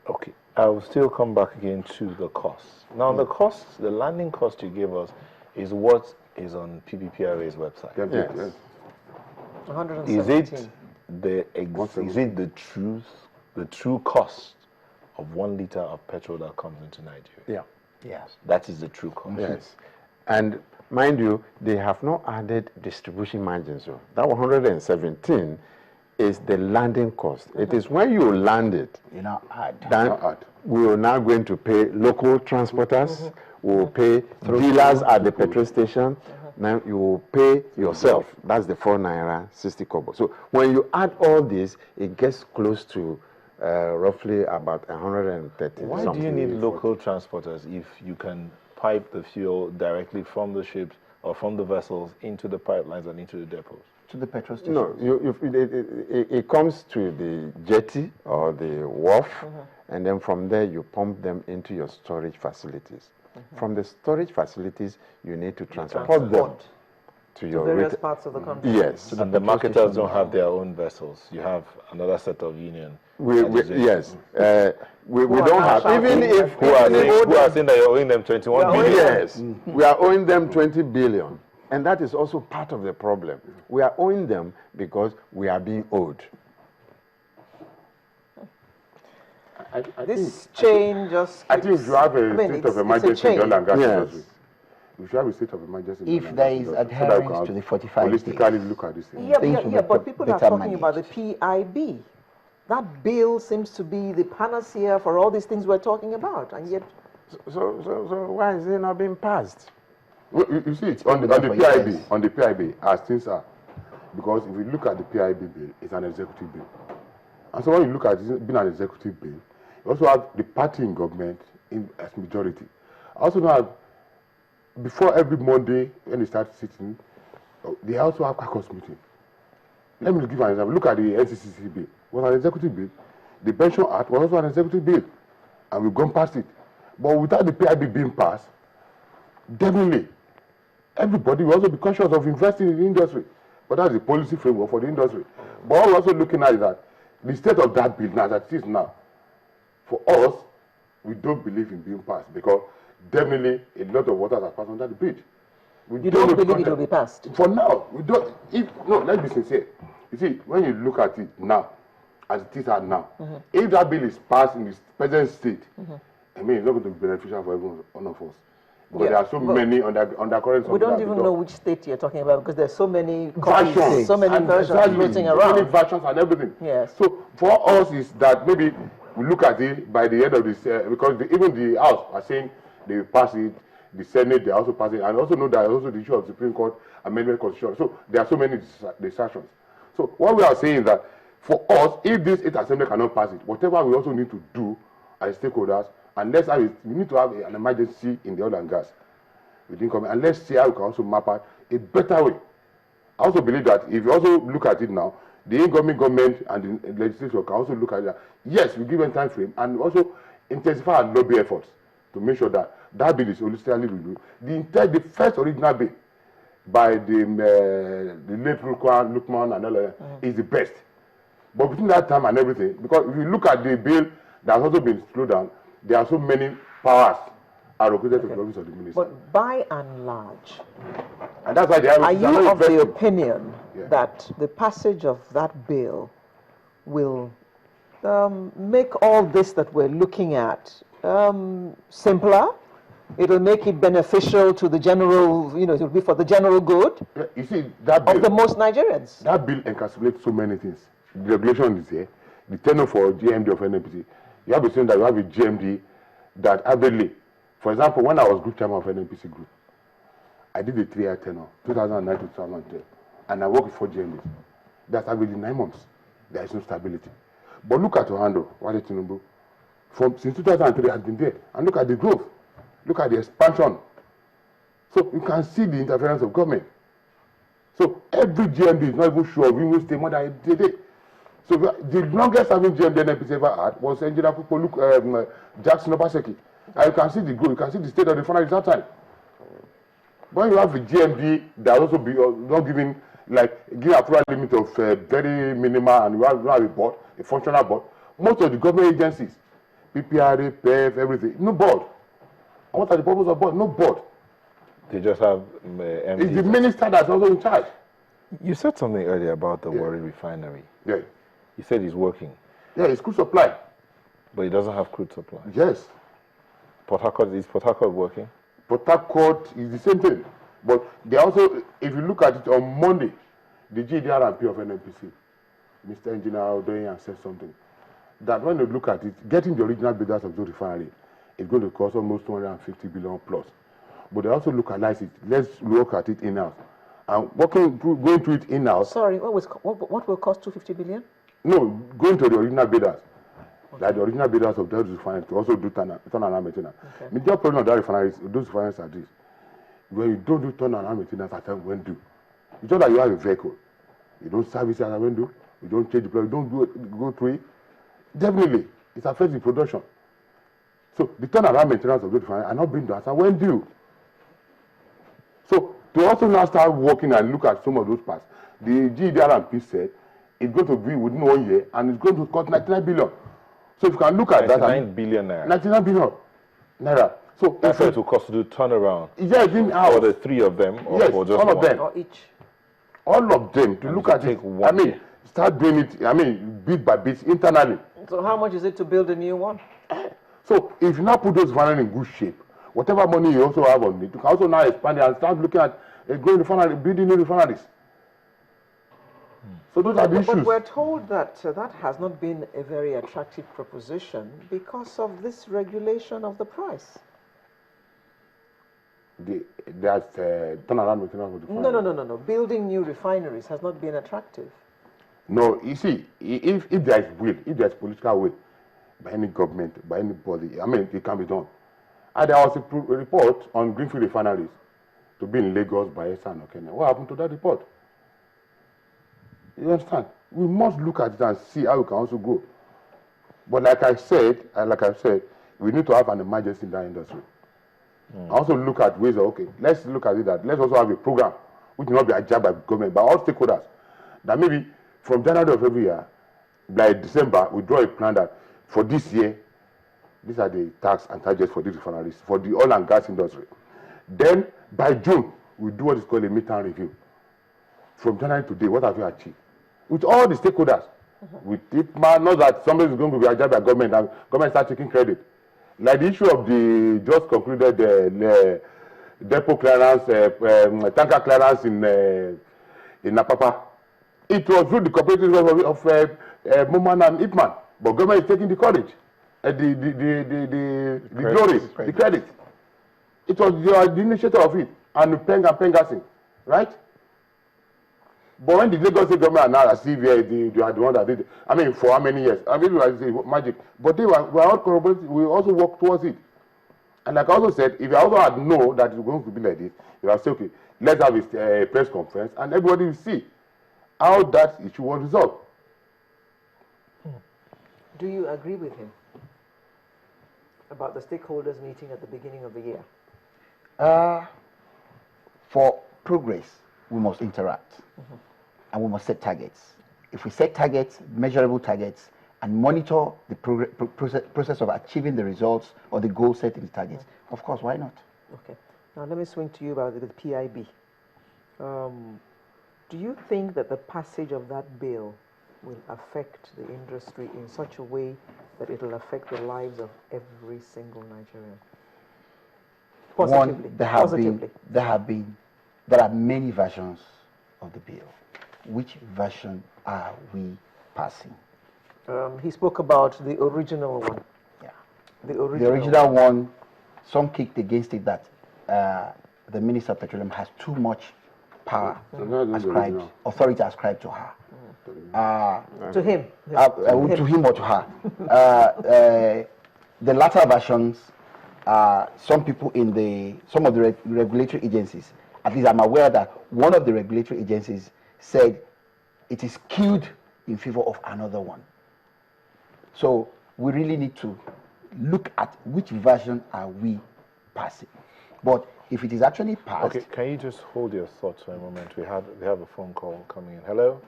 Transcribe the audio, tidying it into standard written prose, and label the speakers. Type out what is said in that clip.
Speaker 1: Okay, I will still come back again to the costs. Now, the costs, the landing cost you gave us is what is on PPPRA's website.
Speaker 2: Yes.
Speaker 3: 117.
Speaker 1: Is it the true cost of 1 liter of petrol that comes into Nigeria?
Speaker 2: Yeah.
Speaker 3: Yes.
Speaker 1: That is the true cost.
Speaker 2: Yes. And mind you, they have not added distribution margins. So that 117 is the landing cost. It is when you land it, then we are now going to pay local transporters, we will pay dealers at the petrol station, now you will pay yourself. That's the 4 naira 60 kobo. So when you add all this, it gets close to roughly about 130.
Speaker 1: Why do you need local transporters if you can pipe the fuel directly from the ships or from the vessels into the pipelines and into the depots?
Speaker 3: To the petrol station?
Speaker 2: No, it comes to the jetty or the wharf, and then from there you pump them into your storage facilities. From the storage facilities, you need to transport them to your
Speaker 3: various parts of the country.
Speaker 2: Yes.
Speaker 1: And the marketers don't have their own vessels. You have another set of union.
Speaker 2: We don't have, even if
Speaker 1: who are saying that you're owing them 21 billion.
Speaker 2: Yes, we are owing them 20 billion. And that is also part of the problem. We are owing them because we are being owed.
Speaker 3: I this change just...
Speaker 4: I think if you have a state of emergency in the oil and gas industry, we should have a state of emergency.
Speaker 3: If there is adherence to the 45 days.
Speaker 4: Holistically look at this thing.
Speaker 3: Yeah, but people are talking about the PIB. That bill seems to be the panacea for all these things we're talking about, and yet...
Speaker 2: So why is it not being passed?
Speaker 4: Well, you see, on the PIB, as things are, because if you look at the PIB bill, it's an executive bill. And so when you look at it being an executive bill, you also have the party in government as majority. Also now, before every Monday, when they start sitting, they also have caucus meeting. Let me give an example. Look at the NCCC bill. It was an executive bill. The Pension Act was also an executive bill. And we've gone past it. But without the PIB being passed, definitely, everybody will also be conscious of investing in the industry. But that's the policy framework for the industry. But what we're also looking at is that the state of that bill now, that it is now, for us, we don't believe in being passed because definitely a lot of water has passed under the bridge.
Speaker 3: You don't believe it will be passed?
Speaker 4: For now, we don't. Let's be sincere. You see, when you look at it now, as it is now, if that bill is passed in its present state, I mean, it's not going to be beneficial for every one of us. But there are so many undercurrents.
Speaker 3: We don't even know which state you're talking about because there's so many versions, so many versions floating around.
Speaker 4: So many versions and everything.
Speaker 3: Yes.
Speaker 4: So for us is that maybe we look at it by the end of this, because even the House are saying they will pass it, the Senate they also pass it, and also know that also the issue of Supreme Court amendment constitution. So there are so many distractions. So what we are saying is that for us, if this 8th Assembly cannot pass it, whatever we also need to do as stakeholders, and let's have we need to have an emergency in the oil and gas within government, and let's see how we can also map out a better way. I also believe that if you also look at it now, the incoming government and the legislature can also look at it. Yes, we give them time frame and also intensify our lobby efforts to make sure that that bill is holistically reviewed. The first original bill by the late Lukman and all that is the best. But between that time and everything, because if you look at the bill that has also been slowed down, there are so many powers allocated to the office of the minister.
Speaker 3: But by and large,
Speaker 4: and that's why
Speaker 3: are you of the opinion that the passage of that bill will make all this that we're looking at simpler? It will make it beneficial to the general, it will be for the general good
Speaker 4: you see, that bill,
Speaker 3: of the most Nigerians.
Speaker 4: That bill encapsulates so many things. The regulation is here. The tenure for GMD of NNPC. You have to say that you have a GMD that averagely, for example, when I was group chairman of NNPC group, I did a 3-year tenure, 2009 to 2010, and I worked with 4 GMDs. That's averagely 9 months. There is no stability. But look at Ohando, Wale Tinubu. Since 2003, has been there. And look at the growth. Look at the expansion. So you can see the interference of government. So every GMD is not even sure we will stay more than a day. So the longest having GMD NNPC ever had was Engineer Jackson Obaseki. And you can see the growth, you can see the state of the refinery that time. When you have a GMD that also be not giving approval limit of very minimal, and you have a board, a functional board, most of the government agencies, PPRA, PEF, everything. No board. And what are the purpose of board? No board.
Speaker 1: They just have MDs.
Speaker 4: It's the minister that's also in charge.
Speaker 1: You said something earlier about the Warri refinery.
Speaker 4: Yeah.
Speaker 1: You said it's working.
Speaker 4: Yeah, it's crude supply.
Speaker 1: But it doesn't have crude supply.
Speaker 4: Yes.
Speaker 1: Is Port Harcourt working?
Speaker 4: Port Harcourt is the same thing. But they also, if you look at it on Monday, the GDRP of NNPC, Mr. Engineer Odoyan said something, that when they look at it, getting the original bidders of the refinery is going to cost almost 250 billion plus. But they also look at it. Let's look at it in-house. And going through it in-house.
Speaker 3: Sorry, what will cost 250 billion?
Speaker 4: No, going to the original bidders. Okay. Like the original bidders of those refineries to also do turnaround maintenance. Okay. The major problem of that refineries, those refineries are this. When you don't do turnaround maintenance at time when due, it's not that you have a vehicle. You don't service it at when due. You don't change the plug. You don't go through it. Definitely, it affects the production. So the turnaround maintenance of those refineries are not being done at when due. So to also now start working and look at some of those parts, the GDRP said it's going to be within 1 year and it's going to cost 99 billion. So if you can look at
Speaker 1: 99 billion naira.
Speaker 4: 99 billion naira. So
Speaker 1: that's what it will cost to do turnaround.
Speaker 4: Yeah,
Speaker 1: for the three of them, or
Speaker 4: yes,
Speaker 1: for just
Speaker 4: all of
Speaker 1: one?
Speaker 4: them.
Speaker 3: Or each.
Speaker 4: All of them to look at it. I mean, start doing it. I mean, bit by bit internally.
Speaker 3: So how much is it to build a new one?
Speaker 4: So if you now put those refineries in good shape, whatever money you also have on it, you can also now expand it and start looking at going refinery, building new refineries. So those are the issues.
Speaker 3: But we're told that that has not been a very attractive proposition because of this regulation of the price.
Speaker 4: There's turnaround maintenance of the refinery.
Speaker 3: No. Building new refineries has not been attractive.
Speaker 4: No, you see, if there is will, if there is political will, by any government, by anybody, I mean, it can be done. And there was a report on greenfield refineries to be in Lagos, Bayelsa, and Kenya. What happened to that report? You understand? We must look at it and see how we can also grow. But like I said, we need to have an emergency in that industry. Also look at ways of, okay, let's look at it that let's also have a program which will not be adjusted by government, by all stakeholders. That maybe from January of every year, by December, we draw a plan that for this year, these are the tax and charges for these refineries, for the oil and gas industry. Then by June, we do what is called a midterm review. From January to today, what have you achieved? With all the stakeholders. With it, not that somebody is going to be adjusted by government and government start taking credit. Like the issue of the just concluded depot clearance, tanker clearance in Napapa. It was through the cooperative of Moman and Ipman, but government is taking the courage, the glory, the credit. It was the initiator of it, and Pengasing, right? But when the Lagos State government announced as if they are the one that did it, I mean, for how many years? I mean, it was magic. But we are all corroborated. We also work towards it. And like I also said, if you also had known that it's going to be like this, you have said, okay, let's have a press conference, and everybody will see how that issue was resolved.
Speaker 3: Do you agree with him about the stakeholders meeting at the beginning of the year?
Speaker 5: For progress, we must interact, and we must set targets. If we set targets, measurable targets, and monitor the process of achieving the results or the goal setting targets, of course, why not?
Speaker 3: Okay. Now let me swing to you about the PIB. Do you think that the passage of that bill will affect the industry in such a way that it will affect the lives of every single Nigerian? Positively.
Speaker 5: There are many versions of the bill. Which version are we passing?
Speaker 3: He spoke about the original one.
Speaker 5: Yeah.
Speaker 3: The
Speaker 5: original one, some kicked against it that the Minister of Petroleum has too much power authority ascribed to her.
Speaker 3: To him.
Speaker 5: To him or to her. The latter versions, some people in some of the regulatory agencies, at least I'm aware that one of the regulatory agencies said it is skewed in favor of another one. So we really need to look at which version are we passing. But if it is actually passed...
Speaker 1: Okay, can you just hold your thoughts for a moment? We have a phone call coming in. Hello?